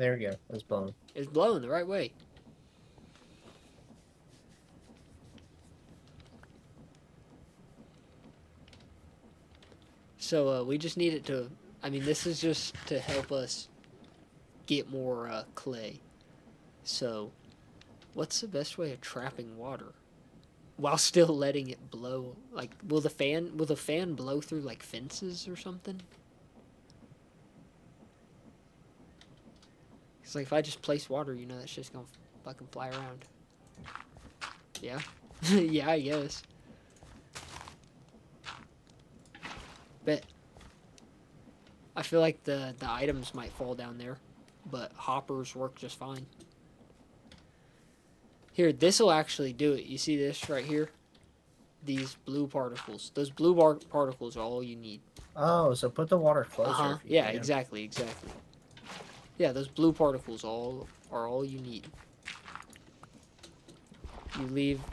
There we go. It's blown. It's blowing the right way. So we just need it to. I mean, this is just to help us get more clay. So, what's the best way of trapping water while still letting it blow? Like, will the fan blow through like fences or something? It's like if I just place water, that's just gonna fucking fly around. Yeah, yeah, I guess. But I feel like the items might fall down there, but hoppers work just fine. Here, this will actually do it. You see this right here? These blue particles. Those blue particles are all you need. Oh, so put the water Uh closer huh. if you Yeah, can. exactly, exactly. Yeah, those blue particles are all you need. You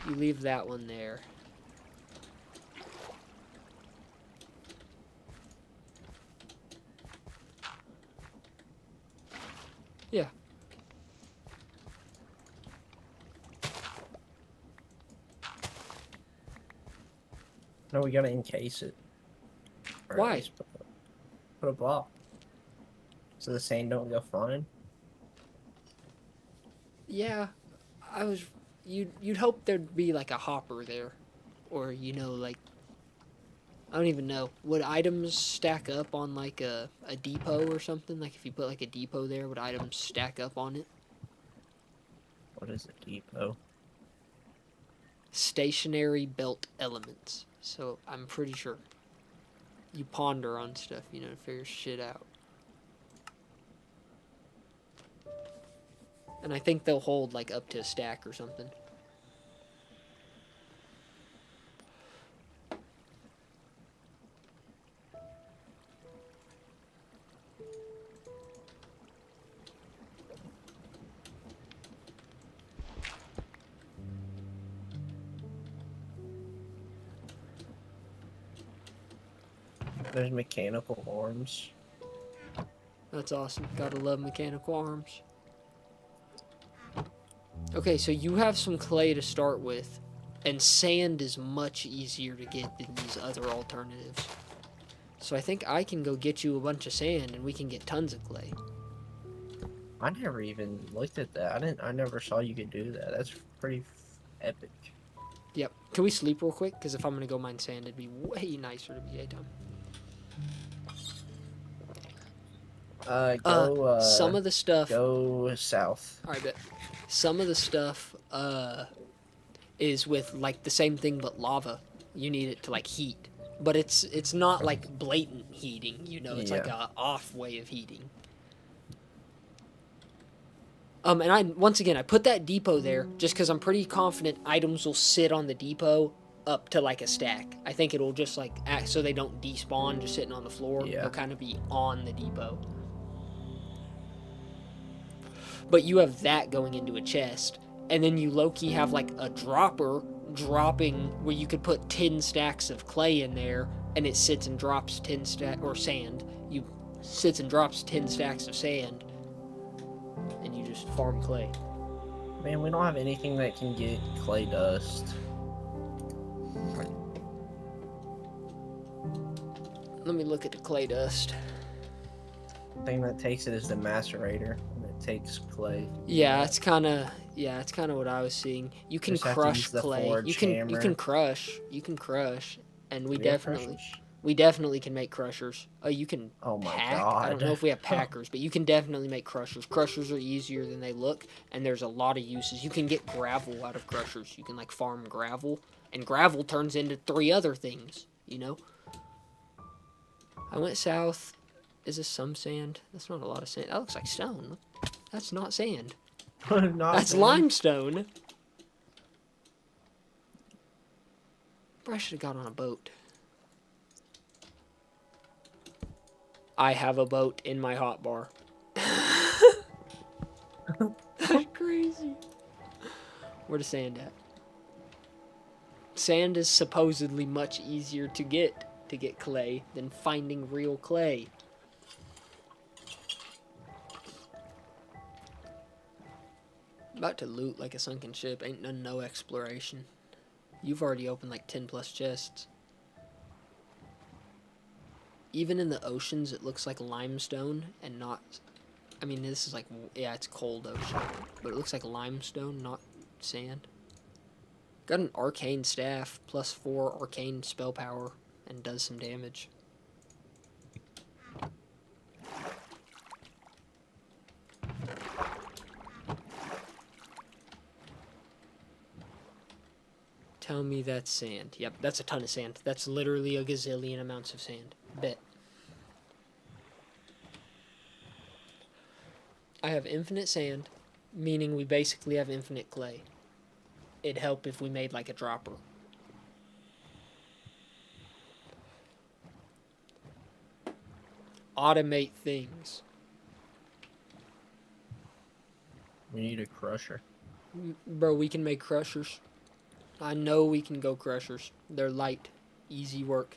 leave that one there. Yeah. No, we gotta encase it. Or at Why? least put a block. So the sand don't go flying. Yeah, I was. You'd hope there'd be like a hopper there, or like I don't even know. Would items stack up on like a depot or something? Like if you put like a depot there, would items stack up on it? What is a depot? Stationary belt elements. So I'm pretty sure you ponder on stuff, to figure shit out. And I think they'll hold like up to a stack or something. There's mechanical arms. That's awesome. Gotta love mechanical arms. Okay, so you have some clay to start with, and sand is much easier to get than these other alternatives. So I think I can go get you a bunch of sand and we can get tons of clay. I never even looked at that. I never saw you could do that. That's pretty epic. Yep. Can we sleep real quick? Because if I'm gonna go mine sand, it'd be way nicer to be daytime. Some of the stuff. Go south. All right, but some of the stuff is with like the same thing but lava. You need it to like heat, but it's not like blatant heating. It's like Yeah. a off way of heating. And I put that depot there just because I'm pretty confident items will sit on the depot up to like a stack. I think it'll just like act so they don't despawn just sitting on the floor. Yeah. They'll kind of be on the depot. But you have that going into a chest, and then you low-key have like a dropper dropping where you could put 10 stacks of clay in there, and it sits and drops 10 stack or sand. You sits and drops 10 stacks of sand, and you just farm clay. Man, we don't have anything that can get clay dust. Let me look at the clay dust. The thing that takes it is the macerator, and it takes clay. Yeah, it's kind of what I was seeing. You can Just have to crush use the clay. forge You can hammer. crush. And Do we have crushers? we definitely can make crushers. Oh, you can Oh my pack. god. I don't know if we have packers, but you can definitely make crushers. Crushers are easier than they look, and there's a lot of uses. You can get gravel out of crushers. You can like farm gravel, and gravel turns into 3 other things. I went south. Is this some sand? That's not a lot of sand. That looks like stone. That's not sand. That's limestone. I should have got on a boat. I have a boat in my hotbar. That's crazy. Where the sand at? Sand is supposedly much easier to get clay than finding real clay. About to loot like a sunken ship. Ain't no exploration. You've already opened like 10 plus chests. Even in the oceans, it looks like limestone and not. I mean, this is like, yeah, it's cold ocean, but it looks like limestone, not sand. Got an arcane staff, +4 arcane spell power, and does some damage. Tell me that's sand. Yep, that's a ton of sand. That's literally a gazillion amounts of sand. Bet. I have infinite sand, meaning we basically have infinite clay. It'd help if we made like a dropper. Automate things. We need a crusher. Bro, we can make crushers. I know we can go crushers. They're light. Easy work.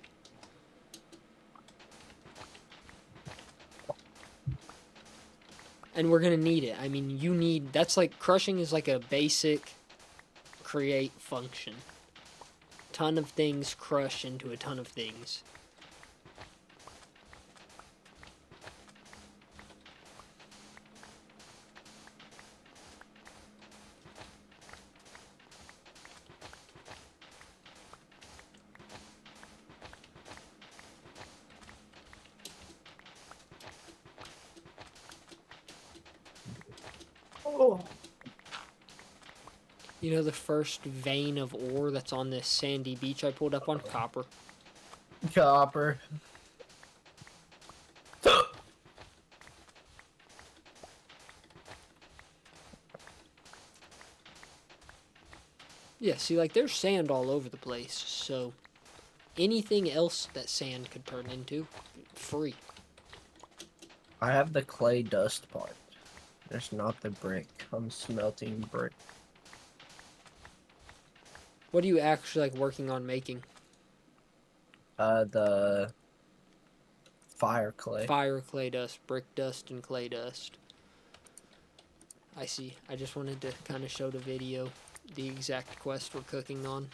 And we're gonna need it. I mean, you need. That's like. Crushing is like a basic create function. Ton of things crush into a ton of things. Oh. You know the first vein of ore that's on this sandy beach I pulled up on? Copper. Copper. Yeah, see, like, there's sand all over the place, so anything else that sand could turn into, free. I have the clay dust part. There's not the brick. I'm smelting brick. What are you actually, like, working on making? The fire clay. Fire clay dust, brick dust, and clay dust. I see. I just wanted to kind of show the video the exact quest we're cooking on.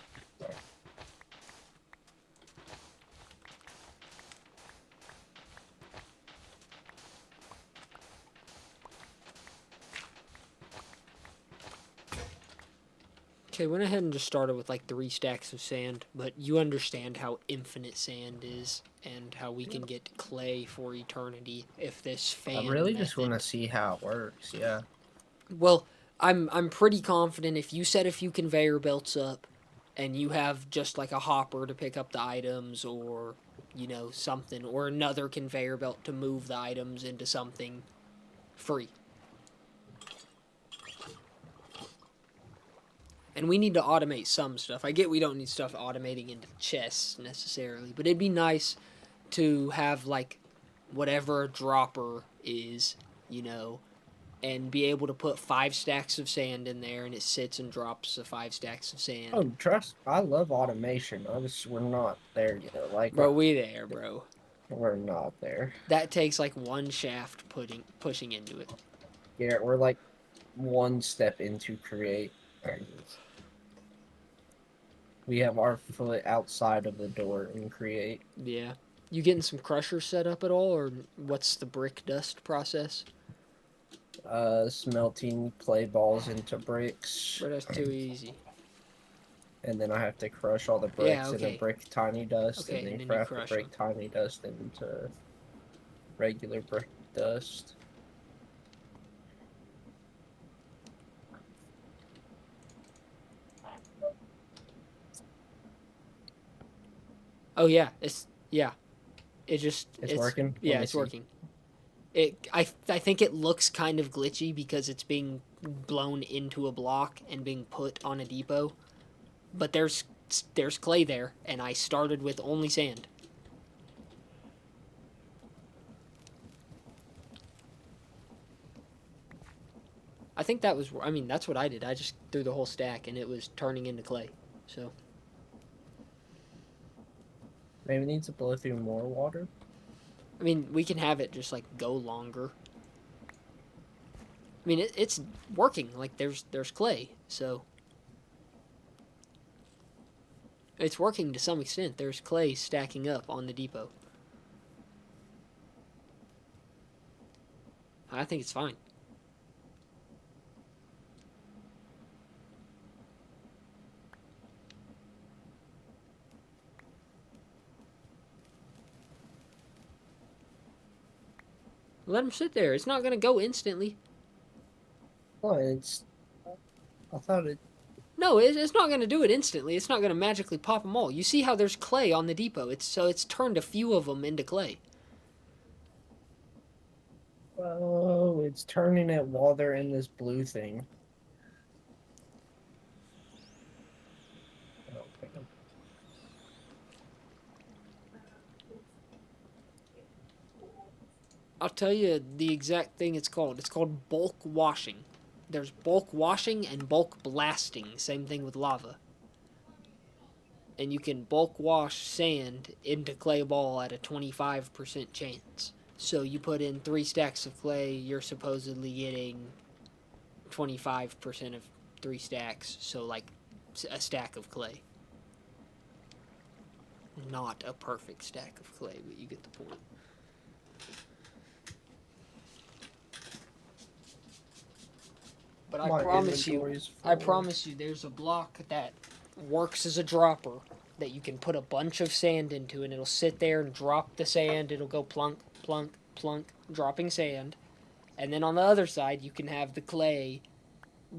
Okay, went ahead and just started with like 3 stacks of sand, but you understand how infinite sand is and how we can get clay for eternity if this fan I really method... just want to see how it works. Yeah. Well, I'm pretty confident if you set a few conveyor belts up and you have just like a hopper to pick up the items or, you know, something, or another conveyor belt to move the items into something free. And we need to automate some stuff. I get we don't need stuff automating into chests necessarily, but it'd be nice to have like whatever a dropper is, you know, and be able to put 5 stacks of sand in there and it sits and drops the 5 stacks of sand. Oh, trust. I love automation. We're not there yet. Like, Bro, we there, bro. we're not there. That takes like 1 shaft pushing into it. Yeah, we're like 1 step into create. We have our foot outside of the door in create. Yeah. You getting some crushers set up at all, or what's the brick dust process? Smelting clay balls into bricks. Bro, that's too easy. And then I have to crush all the Yeah, bricks okay. into brick tiny dust, Okay, and then you craft the crush brick them. tiny dust into regular brick dust. Oh yeah, yeah. It's working? Let Yeah, me it's see. working. I think it looks kind of glitchy because it's being blown into a block and being put on a depot. But there's clay there, and I started with only sand. I think that was, I mean, that's what I did. I just threw the whole stack, and it was turning into clay. So, Maybe it needs to blow through more water. I mean, we can have it just, like, go longer. I mean, it's working. Like there's clay, so it's working to some extent. There's clay stacking up on the depot. I think it's fine. Let them sit there. It's not gonna go instantly. Oh, it's. I thought it. No, it's not going to do it instantly. It's not going to magically pop them all. You see how there's clay on the depot. It's turned a few of them into clay. Oh, it's turning it while they're in this blue thing. Okay. I'll tell you the exact thing it's called. It's called bulk washing. There's bulk washing and bulk blasting. Same thing with lava. And you can bulk wash sand into clay ball at a 25% chance. So you put in 3 stacks of clay, you're supposedly getting 25% of 3 stacks. So like a stack of clay. Not a perfect stack of clay, but you get the point. But I promise you, there's a block that works as a dropper that you can put a bunch of sand into, and it'll sit there and drop the sand. It'll go plunk, plunk, plunk, dropping sand. And then on the other side, you can have the clay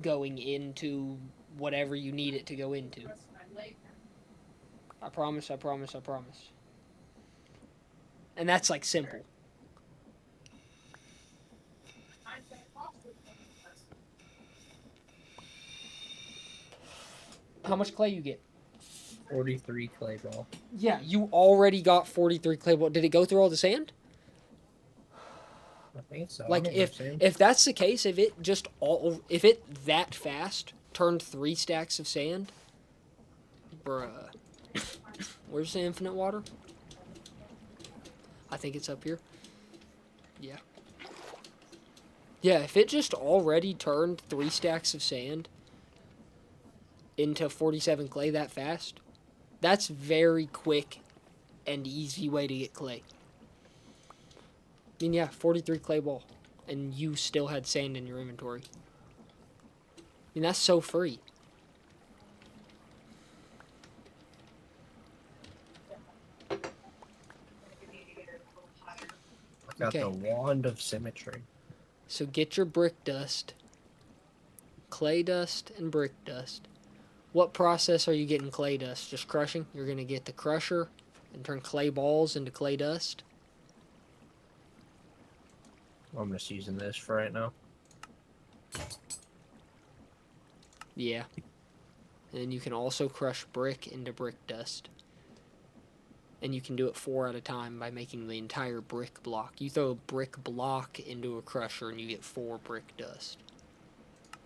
going into whatever you need it to go into. I promise, I promise, I promise. And that's like simple. How much clay you get? 43 clay ball. Yeah, you already got 43 clay ball. Did it go through all the sand? I think so. Like if that's the case, if it that fast turned 3 stacks of sand, bruh. Where's the infinite water? I think it's up here. Yeah. Yeah, if it just already turned 3 stacks of sand into 47 clay that fast, that's very quick and easy way to get clay. I mean, yeah, 43 clay ball, and you still had sand in your inventory. I mean, that's so free. I got the wand of symmetry. So get your brick dust, clay dust, and brick dust. What process are you getting clay dust? Just crushing? You're going to get the crusher and turn clay balls into clay dust? I'm just using this for right now. Yeah. And you can also crush brick into brick dust. And you can do it 4 at a time by making the entire brick block. You throw a brick block into a crusher and you get 4 brick dust.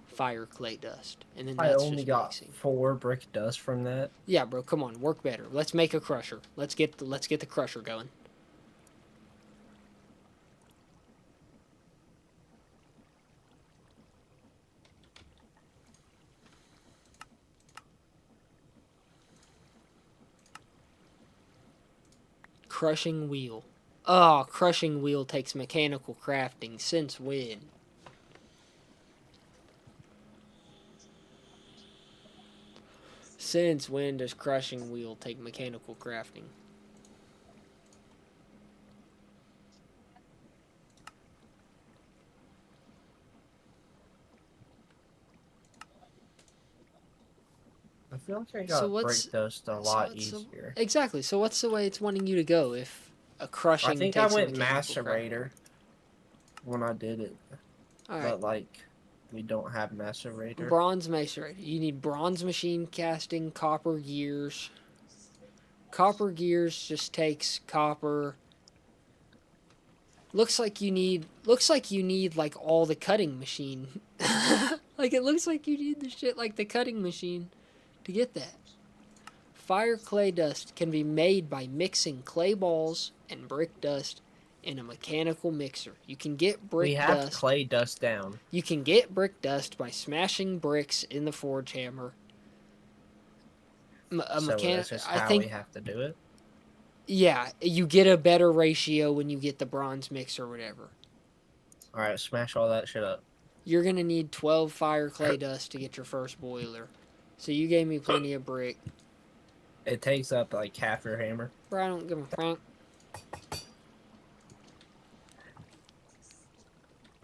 Fire clay dust. And then that's I only got mixing. 4 brick dust from that. Yeah, bro, come on, work better. Let's make a crusher. Let's get the crusher going. Crushing wheel. Oh, crushing wheel takes mechanical crafting. Since when? Since when does crushing wheel take mechanical crafting? I feel like I got brick dust a lot easier. Exactly. So what's the way it's wanting you to go if a crushing I think takes I went macerator when I did it. All right. But like we don't have macerator. Bronze macerator. You need bronze machine casting, copper gears. Copper gears just takes copper. Looks like you need like all the cutting machine. Like it looks like you need the shit like the cutting machine to get that. Fire clay dust can be made by mixing clay balls and brick dust in a mechanical mixer. You can get We brick have dust. clay dust down. You can get brick dust by smashing bricks in the forge hammer. So that's just I how we think, have to do it. yeah, you get a better ratio when you get the bronze mix or whatever. All right, smash all that shit up. You're gonna need 12 fire clay dust to get your first boiler. So you gave me plenty of brick. It takes up like half your hammer. Bro, I don't give a fuck.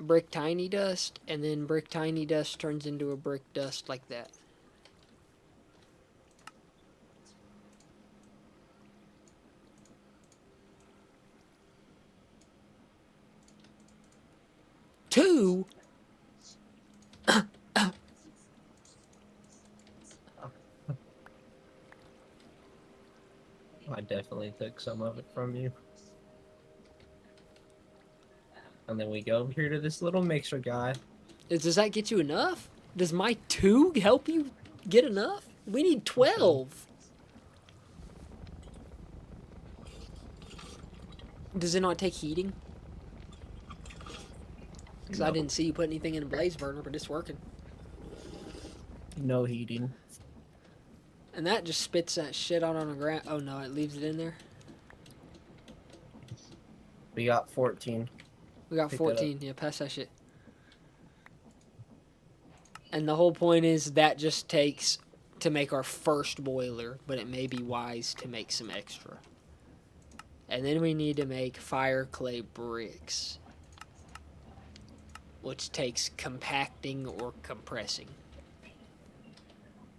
Brick tiny dust, and then brick tiny dust turns into a brick dust like that. Two. I definitely took some of it from you. And then we go over here to this little mixer guy. Does that get you enough? Does my 2 help you get enough? We need 12. Does it not take heating? Because I No. didn't see you put anything in a blaze burner, but it's working. No heating. And that just spits that shit out on the ground. Oh no, it leaves it in there. We got 14. We got Pick that up. 14. Yeah, pass that shit. And the whole point is that just takes to make our first boiler, but it may be wise to make some extra. And then we need to make fire clay bricks, which takes compacting or compressing.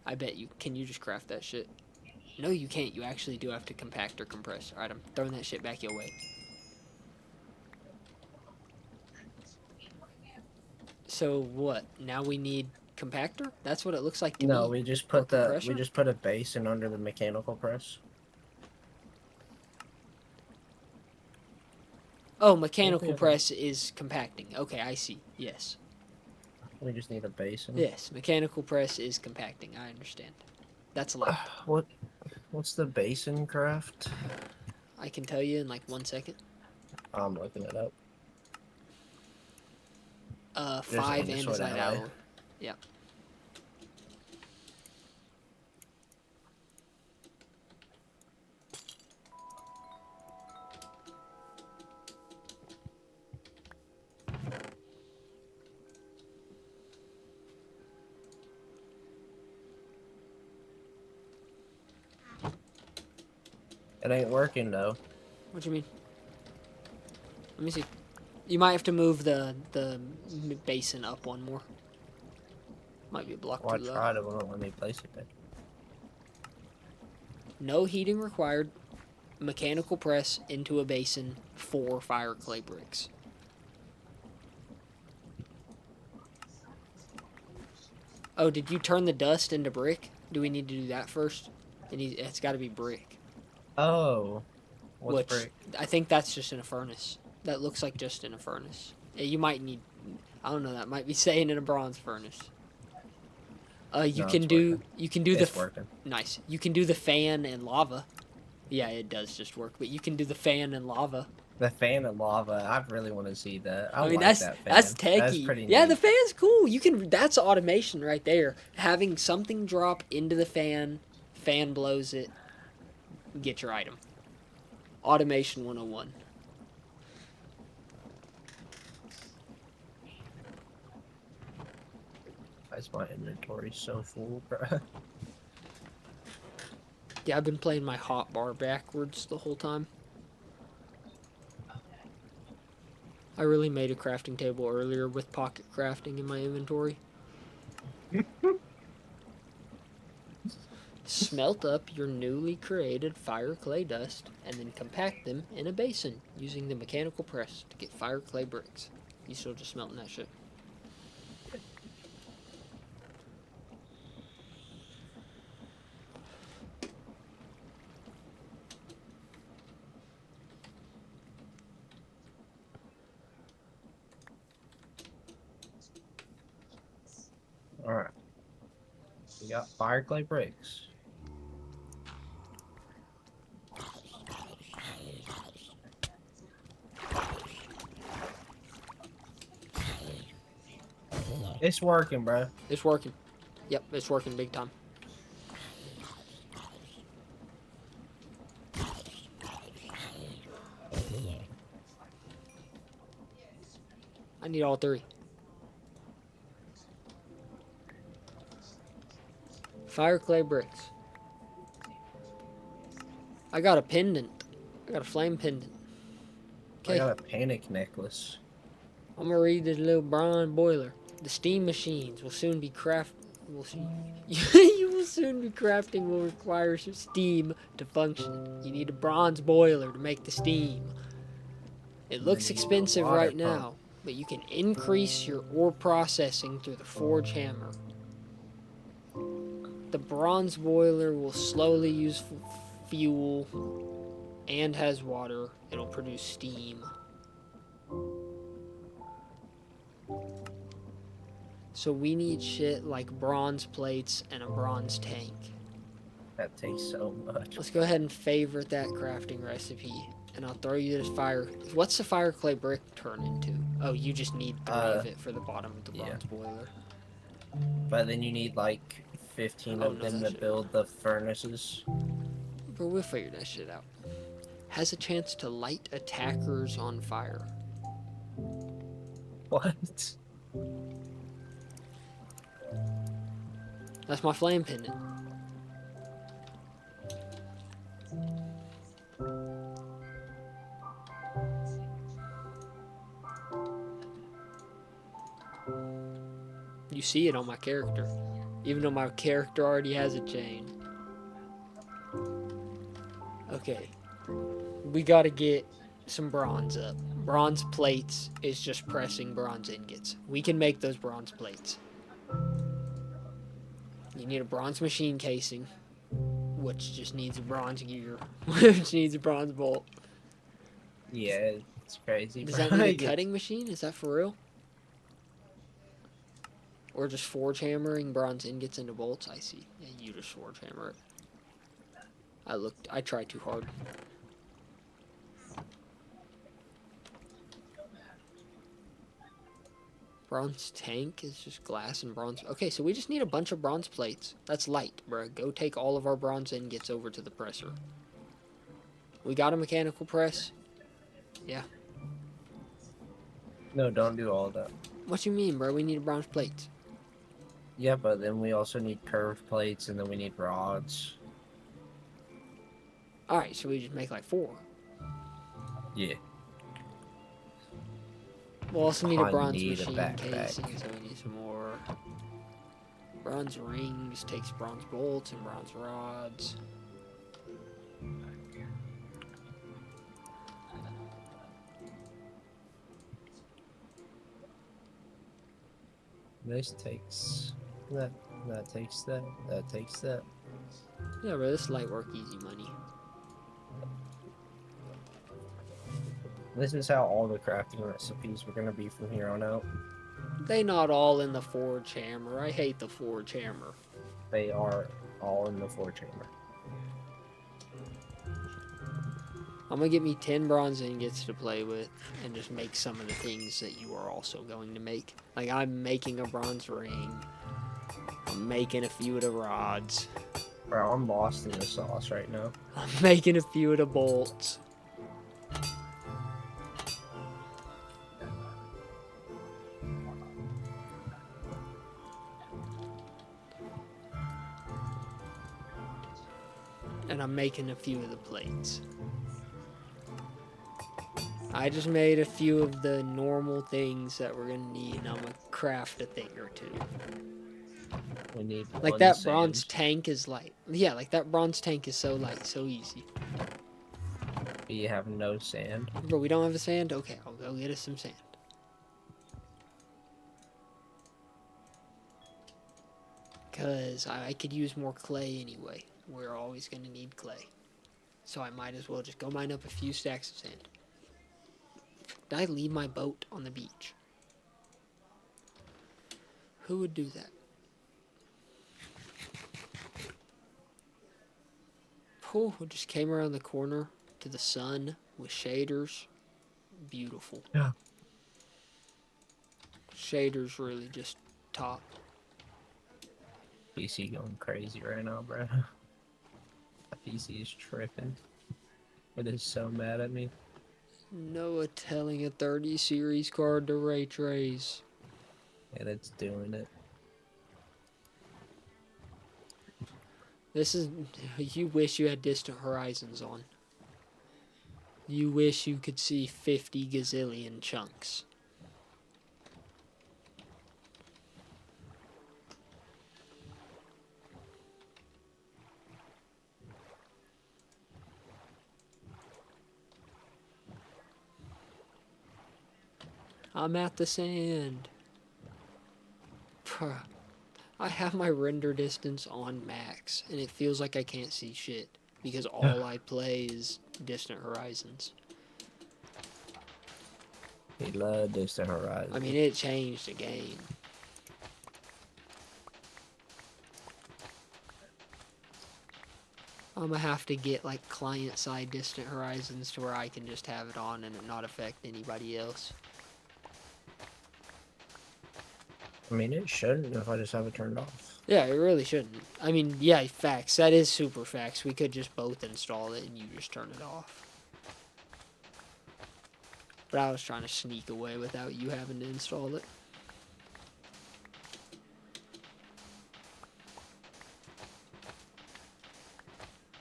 I bet you. Can you just craft that shit? No, you can't. You actually do have to compact or compress. Alright, I'm throwing that shit back your way. So what? Now we need compactor? That's what it looks like to me. No, we just Or put compressor? we just put a basin under the mechanical press. Oh, mechanical Okay. press is compacting. Okay, I see. Yes. We just need a basin. Yes, mechanical press is compacting. I understand. That's locked. What's the basin craft? I can tell you in like 1 second. I'm looking it up. 5 andesite andesite alloy. alloy. Yeah. It ain't working though. What do you mean? Let me see. You might have to move the basin up one more. Might be a block Well, I too low. tried it, but it won't let me place it there. No heating required. Mechanical press into a basin, 4 fire clay bricks. Oh, did you turn the dust into brick? Do we need to do that first? It's got to be brick. Oh, what's Which brick? I think that's just in a furnace. That looks like just in a furnace. You might need. I don't know. That might be saying in a bronze furnace. You No, can it's do. working. You can do It's the. working. Nice. You can do the fan and lava. Yeah, it does just work. But you can do the fan and lava. The fan and lava. I really want to see that. I mean, like that's that fan. that's techie. That's pretty Yeah, neat. the fan's cool. You can. That's automation right there. Having something drop into the fan blows it. Get your item. Automation 101. Why is my inventory so full, bro? Yeah, I've been playing my hotbar backwards the whole time. I really made a crafting table earlier with pocket crafting in my inventory. Smelt up your newly created fire clay dust and then compact them in a basin using the mechanical press to get fire clay bricks. You still just smelting that shit? Alright. We got fire clay bricks. It's working, bro. It's working. Yep, it's working big time. I need all three. Fire clay bricks. I got a pendant. I got a flame pendant. I Okay, got a panic necklace. I'm gonna read this little bronze boiler. The steam machines will soon be you will soon be crafting will require steam to function. You need a bronze boiler to make the steam. It And then looks you need a expensive water right pump. now, but you can increase your ore processing through the forge hammer. The bronze boiler will slowly use fuel and has water. It'll produce steam. So we need shit like bronze plates and a bronze tank. That takes so much. Let's go ahead and favorite that crafting recipe. And I'll throw you this fire. What's the fire clay brick turn into? Oh, you just need 3 of it for the bottom of the bronze boiler. But then you need like 15 Oh, of no, them that to shit. build the furnaces. But we'll figure that shit out. Has a chance to light attackers on fire. What? That's my flame pendant. You see it on my character. Even though my character already has a chain. Okay. We gotta get some bronze up. Bronze plates is just pressing bronze ingots. We can make those bronze plates. You need a bronze machine casing, which just needs a bronze gear, which needs a bronze bolt. Yeah, it's crazy. Does that need a cutting machine? Is that for real? Or just forge hammering bronze ingots into bolts? I see. Yeah, you just forge hammer it. I tried too hard. Bronze tank is just glass and bronze. Okay, so we just need a bunch of bronze plates. That's light, bro. Go take all of our bronze ingots over to the presser. We got a mechanical press? Yeah. No, don't do all that. What you mean, bro? We need bronze plates. Yeah, but then we also need curved plates and then we need rods. Alright, so we just make like 4. Yeah. We'll also need a I bronze need a machine backpack. casing, so we need some more. Bronze rings takes bronze bolts and bronze rods. This takes that. That takes that. That takes that. Yeah, bro, this is light work, easy money. This is how all the crafting recipes were gonna be from here on out. They not all in the forge hammer. I hate the forge hammer. They are all in the forge hammer. I'm gonna get me 10 bronze ingots to play with and just make some of the things that you are also going to make. Like, I'm making a bronze ring. I'm making a few of the rods. Bro, I'm lost in the sauce right now. I'm making a few of the bolts. And I'm making a few of the plates. I just made a few of the normal things that we're gonna need, and I'm gonna craft a thing or two. We need Like one that bronze sand. tank is light. Yeah, like that bronze tank is so light, so easy. We have no sand. But we don't have a sand? Okay, I'll go get us some sand. Because I could use more clay anyway. We're always going to need clay. So I might as well just go mine up a few stacks of sand. Did I leave my boat on the beach? Who would do that? Oh, we just came around the corner to the sun with shaders. Beautiful. Yeah. Shaders really just top. PC going crazy right now, bro. My PC is tripping. It is so mad at me. Noah telling a 30 series card to ray trace. And it's doing it. This is. You wish you had Distant Horizons on. You wish you could see 50 gazillion chunks. I'm at the sand. Bruh. I have my render distance on max, and it feels like I can't see shit because all I play is Distant Horizons. He loved Distant Horizon. I mean, it changed the game. I'm gonna have to get like client-side Distant Horizons to where I can just have it on and it not affect anybody else. I mean, it shouldn't if I just have it turned off. Yeah, it really shouldn't. I mean, yeah, facts. That is super facts. We could just both install it and you just turn it off. But I was trying to sneak away without you having to install it.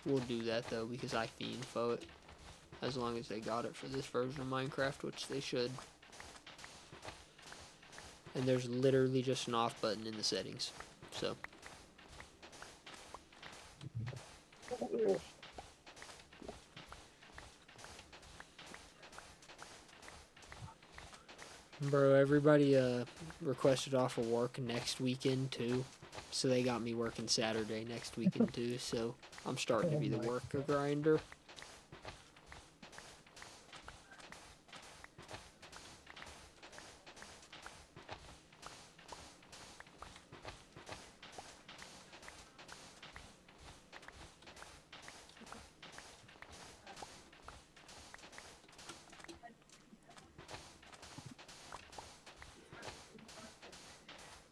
We'll do that though because I fiendfo it. As long as they got it for this version of Minecraft, which they should. And there's literally just an off button in the settings. So. Bro, everybody requested off of work next weekend too. So they got me working Saturday next weekend too. So I'm starting to be the worker grinder.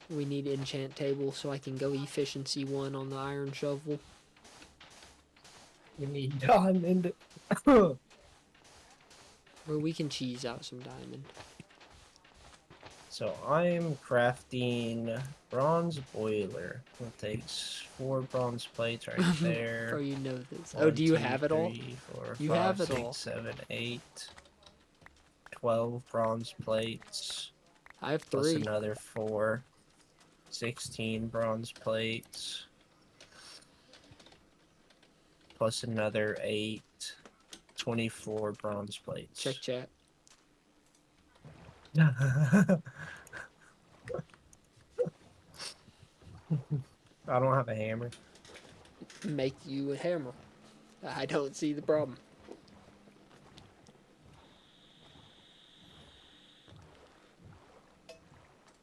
We need enchant table so I can go efficiency 1 on the iron shovel. We need diamond. Or we can cheese out some diamond. So I'm crafting bronze boiler. It takes 4 bronze plates right there. Bro, you know this. 1, Oh, do you 2, have it all? 3, 4, You 5, have it 6, all. 7, 8, 12 bronze plates. I have Plus 3. another 4. 16 bronze plates. Plus another 8. 24 bronze plates. Check chat. I don't have a hammer. Make you a hammer. I don't see the problem.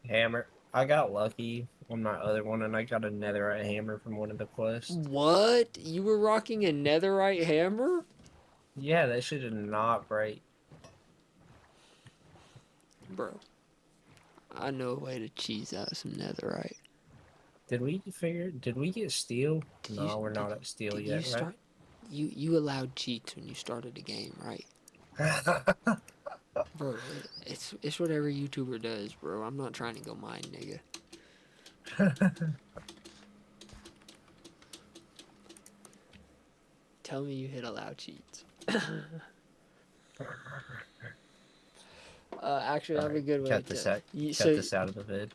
Hammer. I got lucky on my other one, and I got a netherite hammer from one of the quests. What? You were rocking a netherite hammer? Yeah, that shit did not break. Bro. I know a way to cheese out some netherite. Did we get steel? No, we're not at steel yet, right? You allowed cheats when you started the game, right? Bro, it's what every YouTuber does, bro. I'm not trying to go mine, nigga. Tell me you hit allow cheats. Actually, that'd be a good way cut to this out. You, Cut this out of the vid.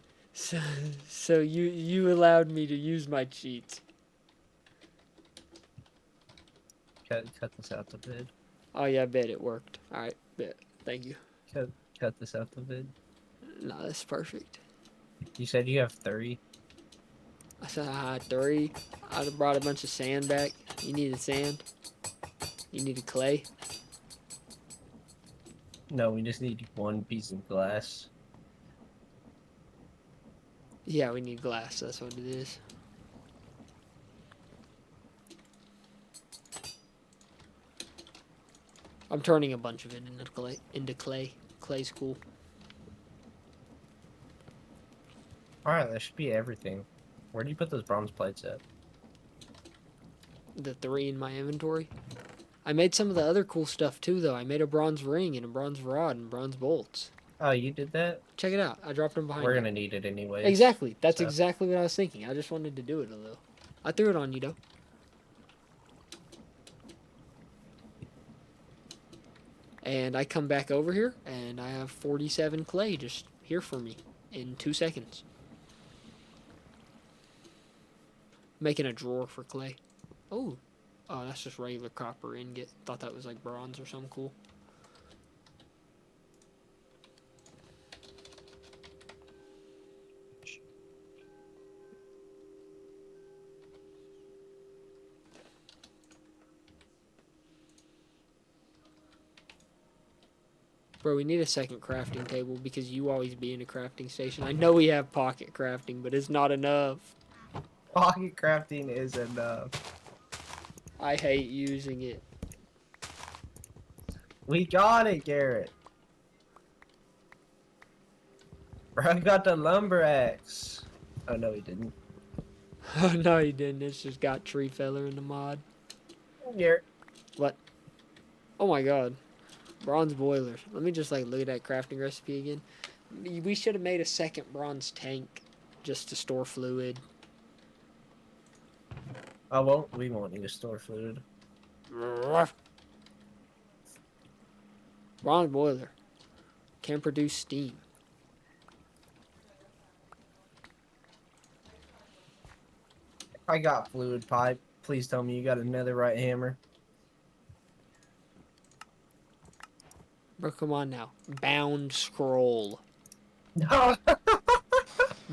So you allowed me to use my cheats. Cut this out the vid. Oh yeah, I bet it worked. All right, bet. Thank you. Cut this out the vid. No, that's perfect. You said you have 3. I said I had 3. I brought a bunch of sand back. You needed sand? You needed clay? No, we just need 1 piece of glass. Yeah, we need glass. That's what it is. I'm turning a bunch of it into clay. Clay's cool. Alright, that should be everything. Where do you put those bronze plates at? The 3 in my inventory. I made some of the other cool stuff too, though. I made a bronze ring and a bronze rod and bronze bolts. Oh, you did that? Check it out. I dropped them behind We're you. gonna need it anyways. Exactly. That's So. exactly what I was thinking. I just wanted to do it a little. I threw it on you, though. And I come back over here, and I have 47 clay just here for me in 2 seconds. Making a drawer for clay. Oh, that's just regular copper ingot. Thought that was like bronze or something cool. Bro, we need a second crafting table because you always be in a crafting station. I know we have pocket crafting, but it's not enough. Pocket crafting is enough. I hate using it. We got it, Garrett. Bro, I got the lumber axe. Oh, no, he didn't. Oh, no, he didn't. It's just got tree feller in the mod. Garrett. What? Oh my god. Bronze boilers. Let me just like look at that crafting recipe again. We should have made a second bronze tank just to store fluid. We won't need to store fluid. Bronze boiler. Can produce steam. I got fluid pipe. Please tell me you got another right hammer. Bro, come on now. Bound scroll. No.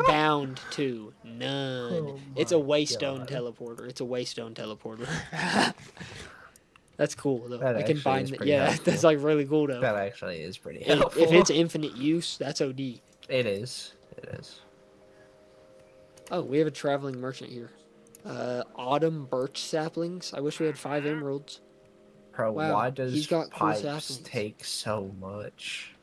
Bound to none. Oh It's a my waystone God. teleporter. It's a waystone teleporter. That's cool though. That I can actually bind is it. pretty Yeah, helpful. that's like really cool though. That actually is pretty If helpful. it's infinite use, that's OD. It is. It is. Oh, we have a traveling merchant here. Autumn birch saplings. I wish we had 5 emeralds. Bro, Wow, why does he's got cool pipes saplings. take so much?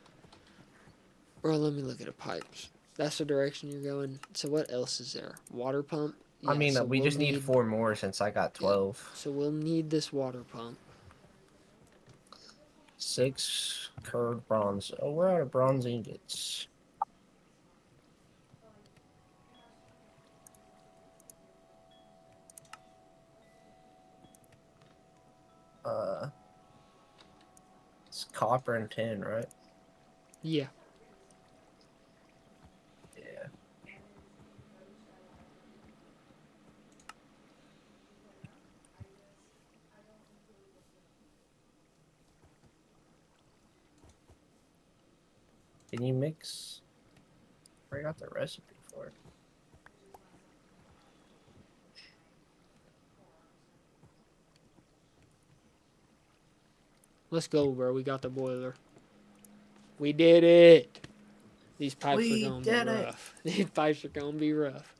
Bro, let me look at the pipes. That's the direction you're going. So what else is there? Water pump? I mean, so we we'll just need 4 more since I got 12. So we'll need this water pump. 6 curved bronze. Oh, we're out of bronze ingots. It's copper and tin, right? Yeah. Yeah. Can you mix? I got the recipe for it. Let's go, bro. We got the boiler. We did it. These pipes are We gonna be did it. rough. These pipes are gonna be rough.